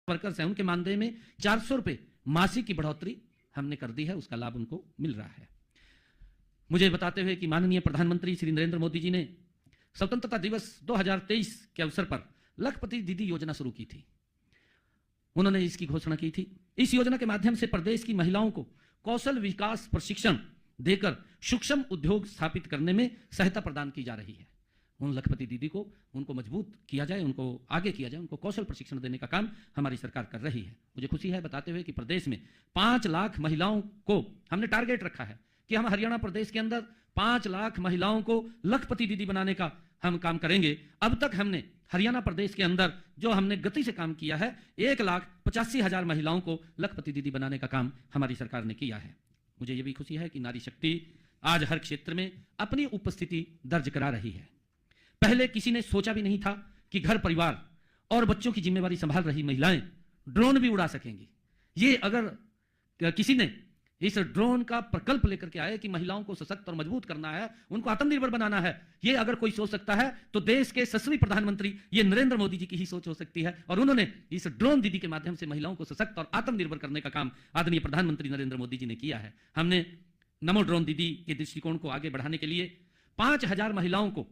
Workers हैं उनके मानदेय में 400 रुपए मासिक की बढ़ोतरी हमने कर दी है, उसका लाभ उनको मिल रहा है। मुझे बताते हुए कि माननीय प्रधानमंत्री श्री नरेंद्र मोदी जी ने स्वतंत्रता दिवस 2023 के अवसर पर लखपति दीदी योजना शुरू की थी। उन्होंने इसकी घोषणा की थी। इस योजना के माध्यम से प्रदेश की महिलाओं को कौशल विकास प्रशिक्षण देकर सूक्ष्म उद्योग स्थापित करने में सहायता प्रदान की जा रही है। उन लखपति दीदी को उनको मजबूत किया जाए, उनको आगे किया जाए, उनको कौशल प्रशिक्षण देने का काम हमारी सरकार कर रही है। मुझे खुशी है बताते हुए कि प्रदेश में 5 लाख महिलाओं को हमने टारगेट रखा है कि हम हरियाणा प्रदेश के अंदर 5 लाख महिलाओं को लखपति दीदी बनाने का हम काम करेंगे। अब तक हमने हरियाणा प्रदेश के अंदर जो हमने गति से काम किया है, 1,85,000 महिलाओं को लखपति दीदी बनाने का काम हमारी सरकार ने किया है। मुझे ये भी खुशी है कि नारी शक्ति आज हर क्षेत्र में अपनी उपस्थिति दर्ज करा रही है। पहले किसी ने सोचा भी नहीं था कि घर परिवार और बच्चों की जिम्मेवारी संभाल रही महिलाएं ड्रोन भी उड़ा सकेंगी। ये अगर किसी ने इस ड्रोन का प्रकल्प लेकर के आए कि महिलाओं को सशक्त और मजबूत करना है, उनको आत्मनिर्भर बनाना है, ये अगर कोई सोच सकता है तो देश के यशस्वी प्रधानमंत्री ये नरेंद्र मोदी जी की ही सोच हो सकती है। और उन्होंने इस ड्रोन दीदी के माध्यम से महिलाओं को सशक्त और आत्मनिर्भर करने का काम आदरणीय प्रधानमंत्री नरेंद्र मोदी जी ने किया है। हमने नमो ड्रोन दीदी के दृष्टिकोण को आगे बढ़ाने के लिए 5,000 महिलाओं को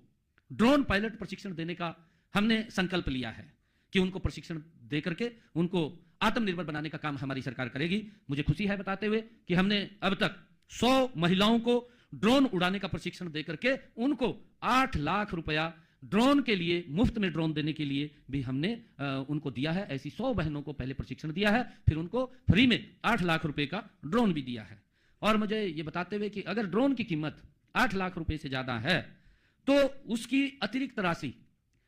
ड्रोन पायलट प्रशिक्षण देने का हमने संकल्प लिया है कि उनको प्रशिक्षण दे करके उनको आत्मनिर्भर बनाने का काम हमारी सरकार करेगी। मुझे खुशी है बताते हुए कि हमने अब तक 100 महिलाओं को ड्रोन उड़ाने का प्रशिक्षण दे करके उनको 8 लाख रुपया ड्रोन के लिए, मुफ्त में ड्रोन देने के लिए भी हमने उनको दिया है। ऐसी 100 बहनों को पहले प्रशिक्षण दिया है, फिर उनको फ्री में 8 लाख रुपए का ड्रोन भी दिया है। और मुझे ये बताते हुए कि अगर ड्रोन की कीमत 8 लाख रुपए से ज्यादा है तो उसकी अतिरिक्त राशि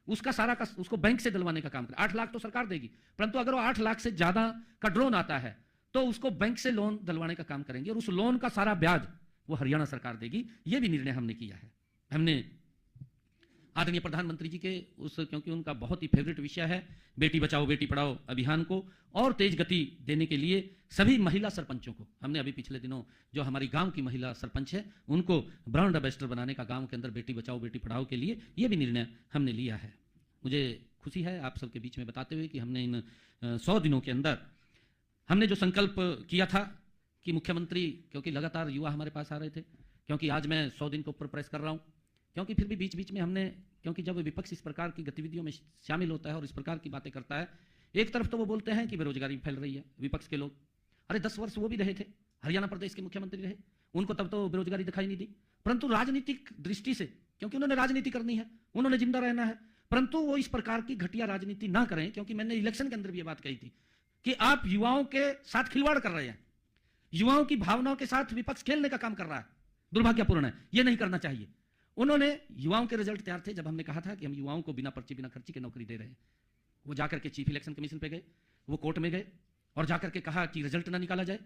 उसका सारा का उसको बैंक से दिलवाने का काम करें। 8 लाख तो सरकार देगी, परंतु अगर वो 8 लाख से ज्यादा का ड्रोन आता है तो उसको बैंक से लोन दिलवाने का काम करेंगे और उस लोन का सारा ब्याज वो हरियाणा सरकार देगी। ये भी निर्णय हमने किया है। हमने आदरणीय प्रधानमंत्री जी के क्योंकि उनका बहुत ही फेवरेट विषय है बेटी बचाओ बेटी पढ़ाओ अभियान को और तेज गति देने के लिए सभी महिला सरपंचों को हमने अभी पिछले दिनों जो हमारी गांव की महिला सरपंच है उनको ब्रांड एम्बेसडर बनाने का गांव के अंदर बेटी बचाओ बेटी पढ़ाओ के लिए ये भी निर्णय हमने लिया है। मुझे खुशी है आप सबके बीच में बताते हुए कि हमने इन 100 दिनों के अंदर हमने जो संकल्प किया था कि मुख्यमंत्री, क्योंकि लगातार युवा हमारे पास आ रहे थे, क्योंकि आज मैं 100 दिन के ऊपर प्रेस कर रहा हूँ, क्योंकि फिर भी बीच बीच में हमने, क्योंकि जब विपक्ष इस प्रकार की गतिविधियों में शामिल होता है और इस प्रकार की बातें करता है, एक तरफ तो वो बोलते हैं कि बेरोजगारी फैल रही है विपक्ष के लोग। अरे 10 वर्ष वो भी रहे थे, हरियाणा प्रदेश के मुख्यमंत्री रहे, उनको तब तो बेरोजगारी दिखाई नहीं दी। परंतु राजनीतिक दृष्टि से, क्योंकि उन्होंने राजनीति करनी है, उन्होंने जिंदा रहना है, परंतु वो इस प्रकार की घटिया राजनीति ना करें। क्योंकि मैंने इलेक्शन के अंदर भी ये बात कही थी कि आप युवाओं के साथ खिलवाड़ कर रहे हैं, युवाओं की भावनाओं के साथ विपक्ष खेलने का काम कर रहा है, दुर्भाग्यपूर्ण है, ये नहीं करना चाहिए। उन्होंने युवाओं के रिजल्ट तैयार थे जब हमने कहा था कि हम युवाओं को बिना पर्ची बिना खर्ची के नौकरी दे रहे हैं। वो जाकर के चीफ इलेक्शन कमीशन पे गए, वो कोर्ट में गए और जाकर के कहा कि रिजल्ट ना निकाला जाए।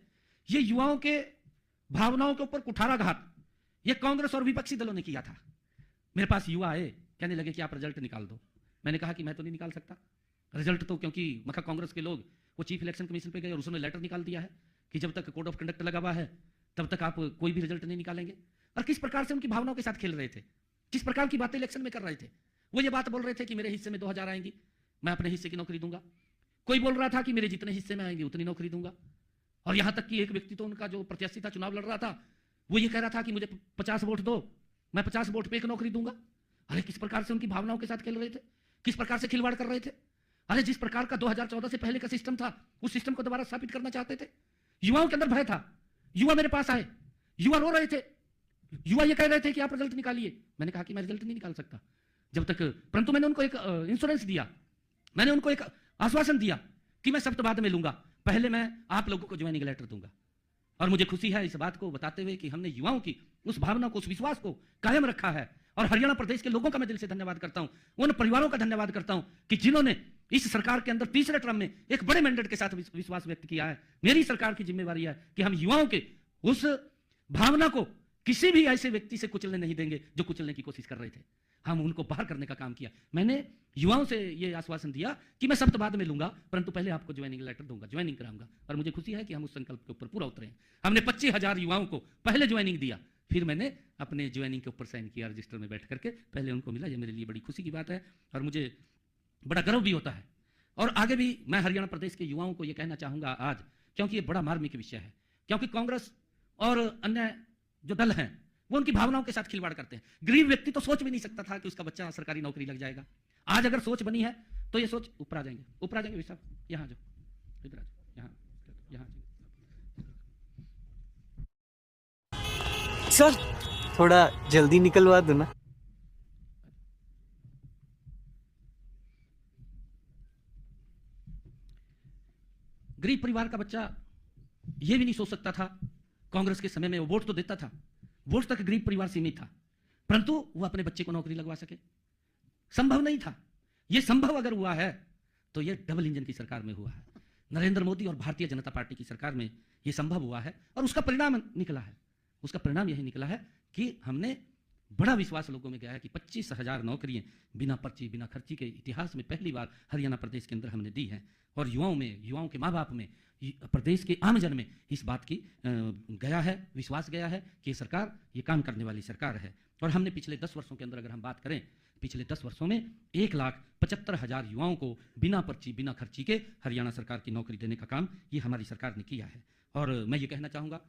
ये युवाओं के भावनाओं के ऊपर कुठाराघात ये कांग्रेस और विपक्षी दलों ने किया था। मेरे पास युवा आए, कहने लगे कि आप रिजल्ट निकाल दो। मैंने कहा कि मैं तो नहीं निकाल सकता रिजल्ट, तो क्योंकि मखा कांग्रेस के लोग वो चीफ इलेक्शन कमीशन पे गए और उसने लेटर निकाल दिया है कि जब तक कोड ऑफ कंडक्ट लगा हुआ है तब तक आप कोई भी रिजल्ट नहीं निकालेंगे। और किस प्रकार से उनकी भावनाओं के साथ खेल रहे थे, किस प्रकार की बातें इलेक्शन में कर रहे थे। वो ये बात बोल रहे थे कि मेरे हिस्से में 2000 आएंगी, मैं अपने हिस्से की नौकरी दूंगा। कोई बोल रहा था कि मेरे जितने हिस्से में आएंगे उतनी नौकरी दूंगा। और यहां तक कि एक व्यक्ति तो उनका जो प्रत्याशी था, चुनाव लड़ रहा था, वो ये कह रहा था कि मुझे 50 वोट दो, मैं 50 वोट पे एक नौकरी दूंगा। अरे किस प्रकार से उनकी भावनाओं के साथ खेल रहे थे, किस प्रकार से खिलवाड़ कर रहे थे। अरे जिस प्रकार का 2014 से पहले का सिस्टम था उस सिस्टम को दोबारा स्थापित करना चाहते थे। युवाओं के अंदर भय था। युवा मेरे पास आए, युवा रो रहे थे, युवा ये कह रहे थे कि आप रिजल्ट निकालिए। मैंने कहा कि मैं रिजल्ट नहीं निकाल सकता जब तक, परंतु मैंने उनको एक इंश्योरेंस दिया, मैंने उनको एक आश्वासन दिया कि मैं सब बाद में लूंगा, पहले मैं आप लोगों को ज्वाइनिंग लेटर दूंगा। और मुझे खुशी है इस बात को बताते हुए कि हमने युवाओं की उस भावना को, उस विश्वास को कायम रखा है। और हरियाणा प्रदेश के लोगों का मैं दिल से धन्यवाद करता हूं, उन परिवारों का धन्यवाद करता हूं कि जिन्होंने इस सरकार के अंदर तीसरे टर्म में एक बड़े मैंडेट के साथ विश्वास व्यक्त किया है। मेरी सरकार की जिम्मेवारी है कि हम युवाओं के उस भावना को किसी भी ऐसे व्यक्ति से कुचलने नहीं देंगे जो कुचलने की कोशिश कर रहे थे। हम उनको बाहर करने का काम किया। मैंने युवाओं से यह आश्वासन दिया कि मैं सब बाद में लूंगा, परंतु पहले आपको ज्वाइनिंग लेटर दूंगा, ज्वाइनिंग कराऊंगा। और मुझे खुशी है कि हम उस संकल्प के ऊपर पूरा उतरे हैं। हमने 25,000 युवाओं को पहले ज्वाइनिंग दिया, फिर मैंने अपने ज्वाइनिंग के ऊपर साइन किया, रजिस्टर में बैठ करके पहले उनको मिला। ये मेरे लिए बड़ी खुशी की बात है और मुझे बड़ा गर्व भी होता है। और आगे भी मैं हरियाणा प्रदेश के युवाओं को यह कहना चाहूंगा आज, क्योंकि ये बड़ा मार्मिक विषय है, क्योंकि कांग्रेस और अन्य जो दल हैं वो उनकी भावनाओं के साथ खिलवाड़ करते हैं। गरीब व्यक्ति तो सोच भी नहीं सकता था कि उसका बच्चा सरकारी नौकरी लग जाएगा। आज अगर सोच बनी है तो ये सोच ऊपर आ जाएंगे विशाल, यहाँ जो इधर आ जाओ, यहाँ सर थोड़ा जल्दी निकलवा दो ना। गरीब परिवार का बच्चा यह भी नहीं सोच सकता था, कांग्रेस के समय में वो वोट तो देता था, वोट तक गरीब परिवार सीमित था, परंतु वो अपने बच्चे को नौकरी लगवा सके, संभव नहीं था। यह संभव अगर हुआ है तो यह डबल इंजन की सरकार में हुआ है, नरेंद्र मोदी और भारतीय जनता पार्टी की सरकार में यह संभव हुआ है। और उसका परिणाम निकला है, उसका परिणाम यही निकला है कि हमने बड़ा विश्वास लोगों में गया है कि 25,000 नौकरियां बिना पर्ची बिना खर्ची के इतिहास में पहली बार हरियाणा प्रदेश के अंदर हमने दी है। और युवाओं के माँ बाप में, प्रदेश के आमजन में इस बात की गया है, विश्वास गया है कि ये सरकार ये काम करने वाली सरकार है। और हमने पिछले 10 वर्षों के अंदर अगर हम बात करें, पिछले 10 वर्षों में 1,75,000 युवाओं को बिना पर्ची बिना खर्ची के हरियाणा सरकार की नौकरी देने का काम ये हमारी सरकार ने किया है। और मैं ये कहना चाहूँगा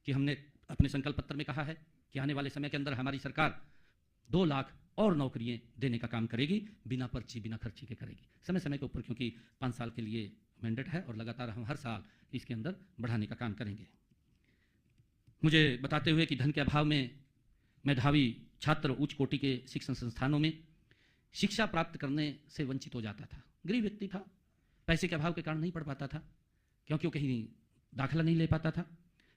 कि हमने अपने संकल्प पत्र में कहा है कि आने वाले समय के अंदर हमारी सरकार 2 लाख और नौकरियां देने का काम करेगी, बिना पर्ची बिना खर्ची के करेगी, समय समय के ऊपर, क्योंकि 5 साल के लिए मैंडेट है और लगातार हम हर साल इसके अंदर बढ़ाने का काम करेंगे। मुझे बताते हुए कि धन के अभाव में मेधावी छात्र उच्च कोटि के शिक्षण संस्थानों में शिक्षा प्राप्त करने से वंचित हो जाता था। गरीब व्यक्ति था, पैसे के अभाव के कारण नहीं पढ़ पाता था, क्योंकि वो कहीं दाखिला नहीं ले पाता था।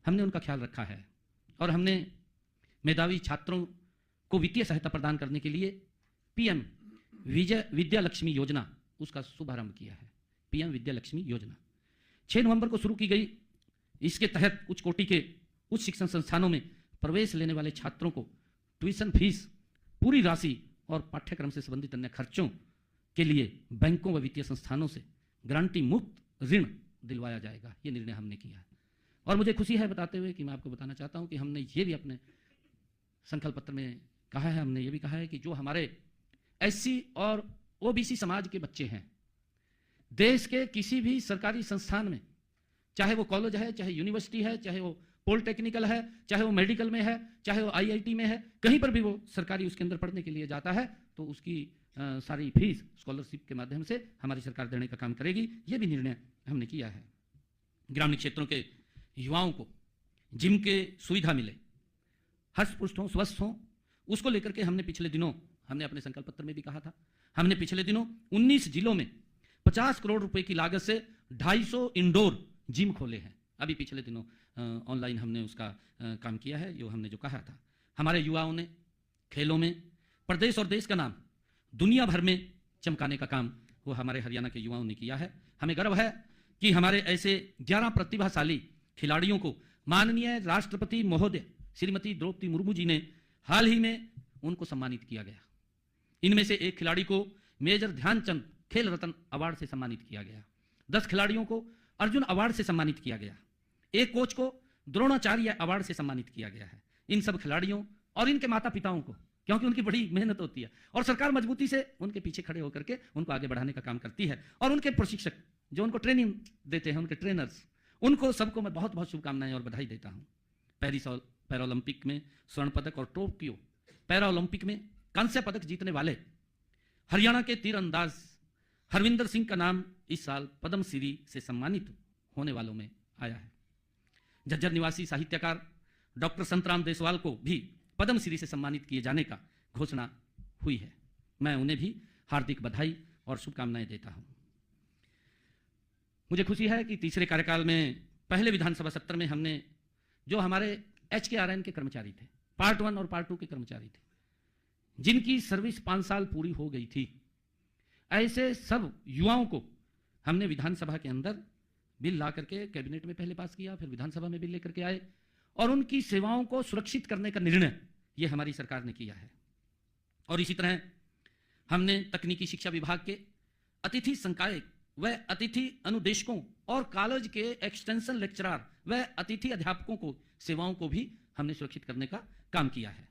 हमने उनका ख्याल रखा है और हमने मेधावी छात्रों को वित्तीय सहायता प्रदान करने के लिए पीएम विद्या लक्ष्मी योजना उसका शुभारंभ किया है। पीएम विद्या लक्ष्मी योजना 6 नवंबर को शुरू की गई। इसके तहत उच्च कोटि के उच्च शिक्षण संस्थानों में प्रवेश लेने वाले छात्रों को ट्यूशन फीस पूरी राशि और पाठ्यक्रम से संबंधित अन्य खर्चों के लिए बैंकों व वित्तीय संस्थानों से गारंटी मुक्त ऋण दिलवाया जाएगा। ये निर्णय हमने किया है और मुझे खुशी है बताते हुए कि मैं आपको बताना चाहता हूं कि हमने ये भी अपने संकल्प पत्र में कहा है, हमने ये भी कहा है कि जो हमारे एससी और ओबीसी समाज के बच्चे हैं, देश के किसी भी सरकारी संस्थान में, चाहे वो कॉलेज है, चाहे यूनिवर्सिटी है, चाहे वो पॉलिटेक्निकल है, चाहे वो मेडिकल में है, चाहे वो आईआईटी में है, कहीं पर भी वो सरकारी उसके अंदर पढ़ने के लिए जाता है तो उसकी सारी फीस स्कॉलरशिप के माध्यम से हमारी सरकार देने का काम करेगी। ये भी निर्णय हमने किया है। ग्रामीण क्षेत्रों के युवाओं को जिम के सुविधा मिले, हष्ट पुष्ट हों, स्वस्थ हों, उसको लेकर के हमने पिछले दिनों, हमने अपने संकल्प पत्र में भी कहा था, हमने पिछले दिनों 19 जिलों में 50 करोड़ रुपए की लागत से 250 इंडोर जिम खोले हैं। अभी पिछले दिनों ऑनलाइन हमने उसका काम किया है, जो हमने जो कहा था। हमारे युवाओं ने खेलों में प्रदेश और देश का नाम दुनिया भर में चमकाने का काम वो हमारे हरियाणा के युवाओं ने किया है। हमें गर्व है कि हमारे ऐसे 11 प्रतिभाशाली खिलाड़ियों को माननीय राष्ट्रपति महोदय श्रीमती द्रौपदी मुर्मू जी ने हाल ही में उनको सम्मानित किया गया। इनमें से एक खिलाड़ी को मेजर ध्यानचंद खेल रत्न अवार्ड से सम्मानित किया गया, 10 खिलाड़ियों को अर्जुन अवार्ड से सम्मानित किया गया, एक कोच को द्रोणाचार्य अवार्ड से सम्मानित किया गया है। इन सब खिलाड़ियों और इनके माता पिताओं को, क्योंकि उनकी बड़ी मेहनत होती है और सरकार मजबूती से उनके पीछे खड़े होकर के उनको आगे बढ़ाने का काम करती है। और उनके प्रशिक्षक जो उनको ट्रेनिंग देते हैं, उनके ट्रेनर्स, उनको सबको मैं बहुत बहुत शुभकामनाएं और बधाई देता हूं। पेरिस पैरालंपिक में स्वर्ण पदक और टोक्यो पैरालंपिक में कांस्य पदक जीतने वाले हरियाणा के तीरंदाज हरविंदर सिंह का नाम इस साल पद्मश्री से सम्मानित होने वालों में आया है। झज्जर निवासी साहित्यकार डॉक्टर संतराम देसवाल को भी पद्मश्री से सम्मानित किए जाने का घोषणा हुई है। मैं उन्हें भी हार्दिक बधाई और शुभकामनाएं देता हूं। मुझे खुशी है कि तीसरे कार्यकाल में पहले विधानसभा सत्र में हमने जो हमारे HKRN के कर्मचारी थे, पार्ट 1 और पार्ट 2 के कर्मचारी थे, जिनकी सर्विस 5 साल पूरी हो गई थी, ऐसे सब युवाओं को हमने विधानसभा के अंदर बिल ला करके कैबिनेट में पहले पास किया, फिर विधानसभा में बिल लेकर के आए और उनकी सेवाओं को सुरक्षित करने का निर्णय ये हमारी सरकार ने किया है। और इसी तरह हमने तकनीकी शिक्षा विभाग के अतिथि संकाय व अतिथि अनुदेशकों और कॉलेज के एक्सटेंशन लेक्चरर व अतिथि अध्यापकों को सेवाओं को भी हमने सुरक्षित करने का काम किया है।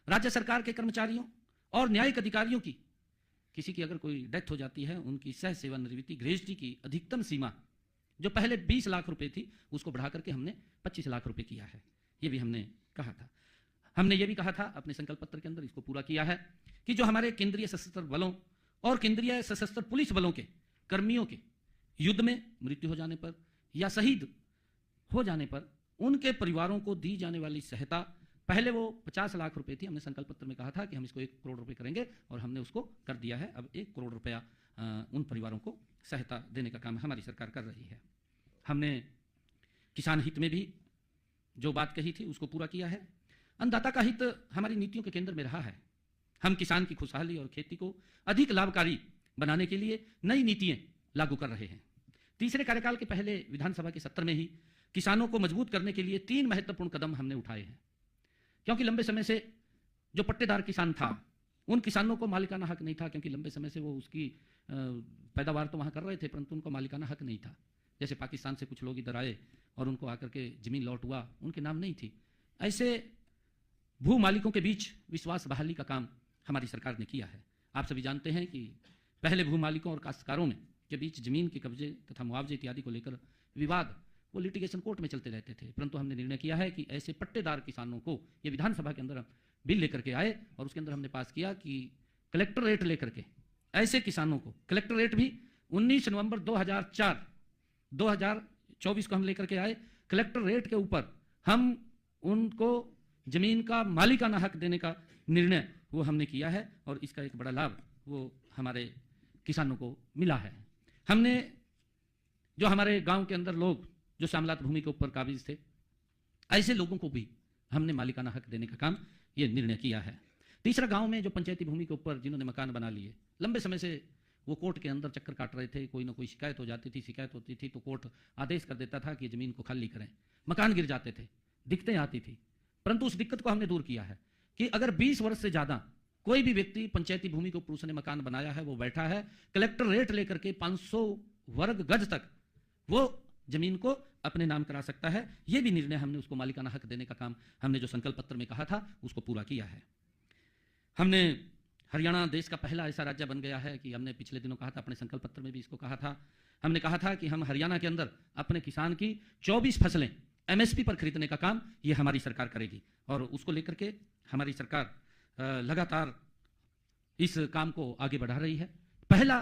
राज्य सरकार के कर्मचारियों और न्यायिक अधिकारियों की किसी की अगर कोई डेथ हो जाती है, उनकी सह सेवानिवृत्ति ग्रेजुटी की अधिकतम सीमा जो पहले 20 लाख रुपए थी उसको बढ़ा करके हमने 25 लाख रुपए किया है। ये भी हमने कहा था। हमने ये भी कहा था अपने संकल्प पत्र के अंदर, इसको पूरा किया है कि जो हमारे केंद्रीय सशस्त्र बलों और केंद्रीय सशस्त्र पुलिस बलों के कर्मियों के युद्ध में मृत्यु हो जाने पर या शहीद हो जाने पर उनके परिवारों को दी जाने वाली सहायता, पहले वो 50 लाख रुपए थी, हमने संकल्प पत्र में कहा था कि हम इसको 1 करोड़ रुपए करेंगे और हमने उसको कर दिया है। अब 1 करोड़ रुपया उन परिवारों को सहायता देने का काम हमारी सरकार कर रही है। हमने किसान हित में भी जो बात कही थी उसको पूरा किया है। अन्नदाता का हित हमारी नीतियों के केंद्र में रहा है। हम किसान की खुशहाली और खेती को अधिक लाभकारी बनाने के लिए नई नीतियां लागू कर रहे हैं। तीसरे कार्यकाल के पहले विधानसभा के सत्र में ही किसानों को मजबूत करने के लिए 3 महत्वपूर्ण कदम हमने उठाए हैं, क्योंकि लंबे समय से जो पट्टेदार किसान था उन किसानों को मालिकाना हक नहीं था, क्योंकि लंबे समय से वो उसकी पैदावार तो वहाँ कर रहे थे परंतु उनको मालिकाना हक नहीं था। जैसे पाकिस्तान से कुछ लोग इधर आए और उनको आकर के जमीन लौट हुआ, उनके नाम नहीं थी। ऐसे भू मालिकों के बीच विश्वास बहाली का काम हमारी सरकार ने किया है। आप सभी जानते हैं कि पहले भू मालिकों और काश्तकारों में के बीच जमीन के कब्जे तथा मुआवजे इत्यादि को लेकर विवाद वो लिटिगेशन कोर्ट में चलते रहते थे, परंतु हमने निर्णय किया है कि ऐसे पट्टेदार किसानों को, ये विधानसभा के अंदर बिल लेकर के आए और उसके अंदर हमने पास किया कि कलेक्टर रेट लेकर के ऐसे किसानों को, कलेक्टर रेट भी 19 नवंबर 2024 को हम लेकर के आए। कलेक्टर रेट के ऊपर हम उनको जमीन का मालिकाना हक देने का निर्णय वो हमने किया है और इसका एक बड़ा लाभ वो हमारे किसानों को मिला है। हमने जो हमारे गांव के अंदर लोग जो श्यामलात भूमि के ऊपर काबिज थे, ऐसे लोगों को भी हमने मालिकाना हक देने का काम ये निर्णय किया है। तीसरा, गांव में जो पंचायती भूमि के ऊपर जिन्होंने मकान बना लिए, लंबे समय से वो कोर्ट के अंदर चक्कर काट रहे थे, कोई ना कोई शिकायत हो जाती थी, शिकायत होती थी तो कोर्ट आदेश कर देता था कि जमीन को खाली करें, मकान गिर जाते थे, दिक्कतें आती थी, परंतु उस दिक्कत को हमने दूर किया है कि अगर 20 वर्ष से ज्यादा कोई भी व्यक्ति पंचायती भूमि के ऊपर उसने मकान बनाया है, वो बैठा है, कलेक्टर रेट लेकर के 500 वर्ग गज तक वो जमीन को अपने नाम करा सकता है। यह भी निर्णय हमने उसको मालिकाना हक देने का काम हमने जो संकल्प पत्र में कहा था उसको पूरा किया है। हमने हरियाणा देश का पहला ऐसा राज्य बन गया है कि हमने पिछले दिनों कहा था, अपने संकल्प पत्र में भी इसको कहा था, हमने कहा था कि हम हरियाणा के अंदर अपने किसान की 24 फसलें एमएसपी पर खरीदने का काम ये हमारी सरकार करेगी और उसको लेकर के हमारी सरकार लगातार इस काम को आगे बढ़ा रही है। पहला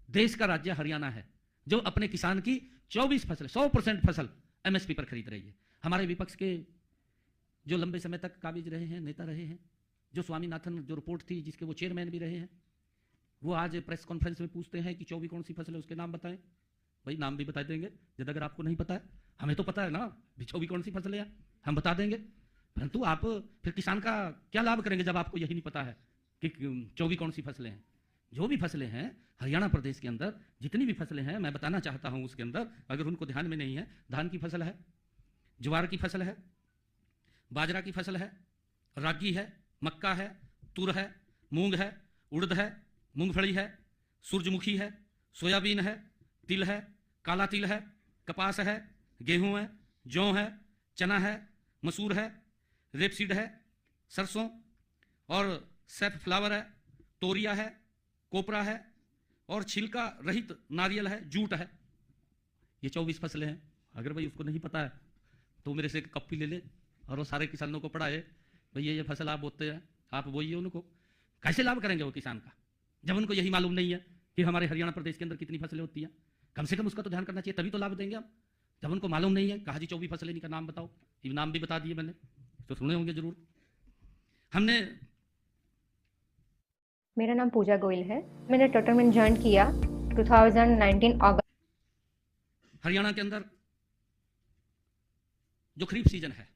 देश का राज्य हरियाणा है जो अपने किसान की 24 फसलें 100% फसल एमएसपी पर खरीद रही है। हमारे विपक्ष के जो लंबे समय तक काबिज रहे हैं, नेता रहे हैं, जो स्वामीनाथन जो रिपोर्ट थी जिसके वो चेयरमैन भी रहे हैं, वो आज प्रेस कॉन्फ्रेंस में पूछते हैं कि 24 कौन सी फसल है, उसके नाम बताएं। भाई नाम भी बता देंगे, जब अगर आपको नहीं पता है, हमें तो पता है ना 24 कौन सी फसल है, हम बता देंगे, परंतु आप फिर किसान का क्या लाभ करेंगे जब आपको यही नहीं पता है कि 24 कौन सी फसलें हैं। जो भी फसलें हैं हरियाणा प्रदेश के अंदर, जितनी भी फसलें हैं मैं बताना चाहता हूं उसके अंदर, अगर उनको ध्यान में नहीं है, धान की फसल है, ज्वार की फसल है, बाजरा की फसल है, रागी है, मक्का है, तुर है, मूंग है, उड़द है, मूंगफली है, सूरजमुखी है, सोयाबीन है, तिल है, काला तिल है, कपास है, गेहूं है, जौ है, चना है, मसूर है, रेपसीड है, सरसों और सैफ फ्लावर है, तोरिया है, कोपरा है और छिलका रहित नारियल है, जूट है। ये 24 फसलें हैं। अगर भाई उसको नहीं पता है तो मेरे से एक कॉपी ले ले और वो सारे किसानों को पढ़ाए, भैया ये फसल आप बोते हैं, आप बोइए, उनको कैसे लाभ करेंगे वो किसान का जब उनको यही मालूम नहीं है कि हमारे हरियाणा प्रदेश के अंदर कितनी फसलें होती हैं। कम से कम उसका तो ध्यान करना चाहिए, तभी तो लाभ देंगे हम। जब उनको मालूम नहीं है, कहा जी 24 फसलें इनका नाम बताओ, ये नाम भी बता दिए मैंने, तो सुने होंगे जरूर। हमने मेरा नाम पूजा गोयल है। मैंने टोटलमेंट ज्वाइन किया 2019 अगस्त। हरियाणा के अंदर जो खरीफ सीजन है,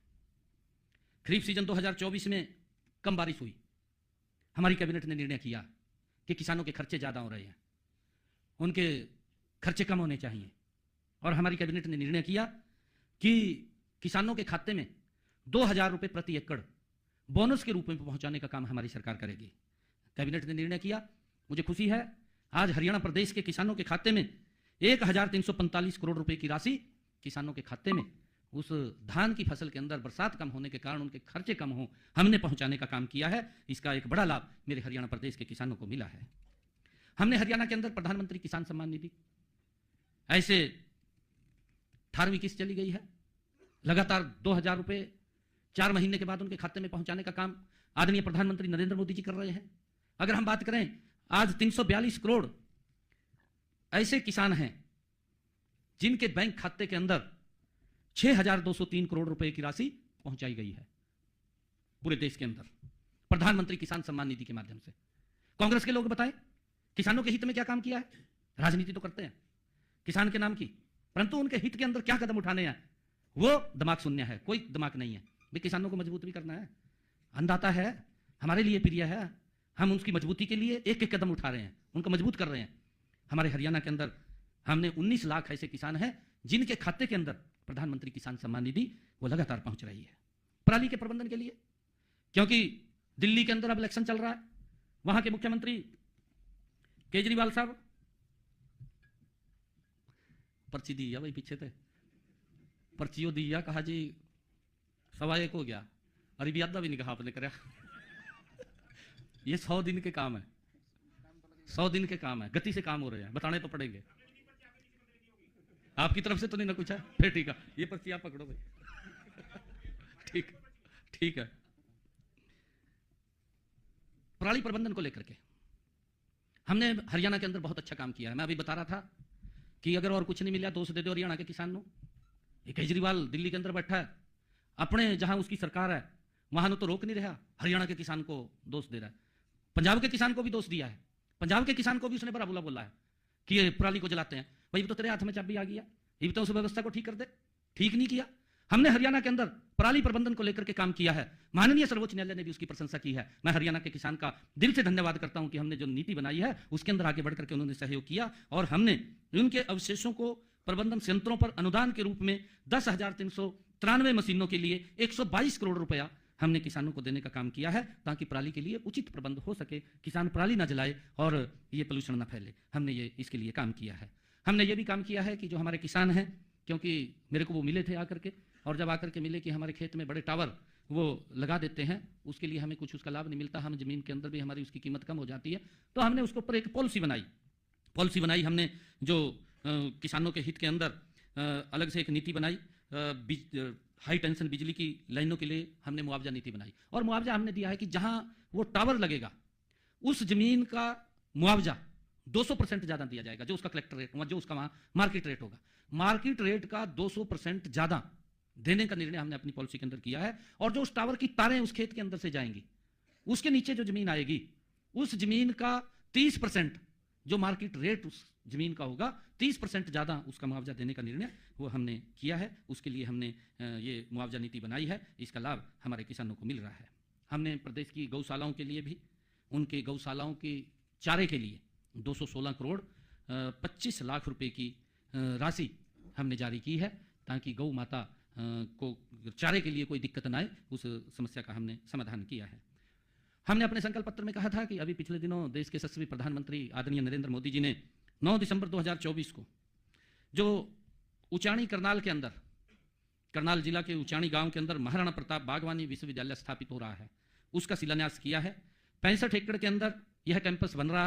खरीफ सीजन 2024 में कम बारिश हुई। हमारी कैबिनेट ने निर्णय किया कि किसानों के खर्चे ज़्यादा हो रहे हैं, उनके खर्चे कम होने चाहिए, और हमारी कैबिनेट ने निर्णय किया कि किसानों के खाते में 2000 रुपये प्रति एकड़ बोनस के रूप में पहुंचाने का काम हमारी सरकार करेगी। कैबिनेट ने निर्णय किया, मुझे खुशी है, आज हरियाणा प्रदेश के किसानों के खाते में 1345 करोड़ रुपए की राशि किसानों के खाते में उस धान की फसल के अंदर बरसात कम होने के कारण उनके खर्चे कम हो, हमने पहुंचाने का काम किया है। इसका एक बड़ा लाभ मेरे हरियाणा प्रदेश के किसानों को मिला है। हमने हरियाणा के अंदर प्रधानमंत्री किसान सम्मान निधि, ऐसे 18वीं किस्त चली गई है, लगातार 2000 रुपए 4 महीने के बाद उनके खाते में पहुंचाने का काम आदरणीय प्रधानमंत्री नरेंद्र मोदी जी कर रहे हैं। अगर हम बात करें, आज 342 करोड़ ऐसे किसान हैं जिनके बैंक खाते के अंदर 6203 करोड़ रुपए की राशि पहुंचाई गई है पूरे देश के अंदर प्रधानमंत्री किसान सम्मान निधि के माध्यम से। कांग्रेस के लोग बताएं, किसानों के हित में क्या काम किया है? राजनीति तो करते हैं किसान के नाम की, परंतु उनके हित के अंदर क्या कदम उठाने हैं वो दिमाग शून्य है, कोई दिमाग नहीं है। भाई किसानों को मजबूत भी करना है, अन्नदाता है, हमारे लिए प्रिय है, हम उसकी मजबूती के लिए एक एक कदम उठा रहे हैं, उनको मजबूत कर रहे हैं। हमारे हरियाणा के अंदर हमने 19 लाख ऐसे किसान हैं जिनके खाते के अंदर प्रधानमंत्री किसान सम्मान निधि वो लगातार पहुंच रही है पराली के प्रबंधन के लिए। क्योंकि दिल्ली के अंदर अब इलेक्शन चल रहा है, वहां के मुख्यमंत्री केजरीवाल साहब पर्ची दी है, भाई पीछे थे पर्चियो दी है, कहा जी 1:15 हो गया, अरे भी आधा भी नहीं कहा आपने कराया। ये 100 दिन के काम है, 100 दिन के काम है, गति से काम हो रहे हैं, बताने तो पड़ेंगे। आपकी तरफ से तो नहीं ना कुछ है, फिर ठीक है, ये पर्ची आप पकड़ो भाई। ठीक ठीक है। पराली प्रबंधन को लेकर के हमने हरियाणा के अंदर बहुत अच्छा काम किया है। मैं अभी बता रहा था कि अगर और कुछ नहीं मिला दोष दे दो हरियाणा के किसान को। ये केजरीवाल दिल्ली के अंदर बैठा है, अपने जहां उसकी सरकार है वहां तो रोक नहीं रहा, हरियाणा के किसान को दोष दे रहा है। पंजाब के किसान को भी दोष दिया है, पंजाब के किसान को भी उसने बड़ा बुला बोला है कि ये पराली को जलाते हैं। भाई तो तेरे हाथ में चाबी आ गया, ये भी तो उस व्यवस्था को ठीक कर दे, ठीक नहीं किया। हमने हरियाणा के अंदर पराली प्रबंधन को लेकर के काम किया है, माननीय सर्वोच्च न्यायालय ने भी उसकी प्रशंसा की है। मैं हरियाणा के किसान का दिल से धन्यवाद करता हूं कि हमने जो नीति बनाई है उसके अंदर आगे बढ़कर के उन्होंने सहयोग किया और हमने उनके अवशेषों को प्रबंधन संयंत्रों पर अनुदान के रूप में 10,393 मशीनों के लिए 122 करोड़ रुपया हमने किसानों को देने का काम किया है, ताकि पराली के लिए उचित प्रबंध हो सके, किसान पराली ना जलाए और ये पोल्यूशन ना फैले। हमने ये इसके लिए काम किया है। हमने ये भी काम किया है कि जो हमारे किसान हैं, क्योंकि मेरे को वो मिले थे आकर के, और जब आकर के मिले कि हमारे खेत में बड़े टावर वो लगा देते हैं, उसके लिए हमें कुछ उसका लाभ नहीं मिलता, हम जमीन के अंदर भी हमारी उसकी कीमत कम हो जाती है, तो हमने उसके ऊपर एक पॉलिसी बनाई हमने जो किसानों के हित के अंदर अलग से एक नीति बनाई। हाई टेंशन बिजली की लाइनों के लिए हमने मुआवजा नीति बनाई और मुआवजा हमने दिया है कि जहां वो टावर लगेगा उस जमीन का मुआवजा 200% ज्यादा दिया जाएगा, जो उसका कलेक्टर रेट होगा, जो उसका वहां मार्केट रेट होगा, मार्केट रेट का 200% ज्यादा देने का निर्णय हमने अपनी पॉलिसी के अंदर किया है। और जो उस टावर की तारें उस खेत के अंदर से जाएंगी, उसके नीचे जो जमीन आएगी, उस जमीन का 30% जो मार्केट रेट उस जमीन का होगा, 30% ज्यादा उसका मुआवजा देने का निर्णय वो हमने किया है। उसके लिए हमने ये मुआवजा नीति बनाई है, इसका लाभ हमारे किसानों को मिल रहा है। हमने प्रदेश की गौशालाओं के लिए भी, उनके गौशालाओं के चारे के लिए 216 करोड़ 25 लाख रुपए की राशि हमने जारी की है, ताकि गौ माता को चारे के लिए कोई दिक्कत ना आए, उस समस्या का हमने समाधान किया है। हमने अपने संकल्प पत्र में कहा था कि अभी पिछले दिनों देश के यशस्वी प्रधानमंत्री आदरणीय नरेंद्र मोदी जी ने 9 दिसंबर 2024 को जो उचाणी करनाल के अंदर, करनाल जिला के उचाणी गांव के अंदर महाराणा प्रताप बागवानी विश्वविद्यालय स्थापित हो रहा है, उसका शिलान्यास किया है। 65 एकड़ के अंदर यह कैंपस बन रहा है।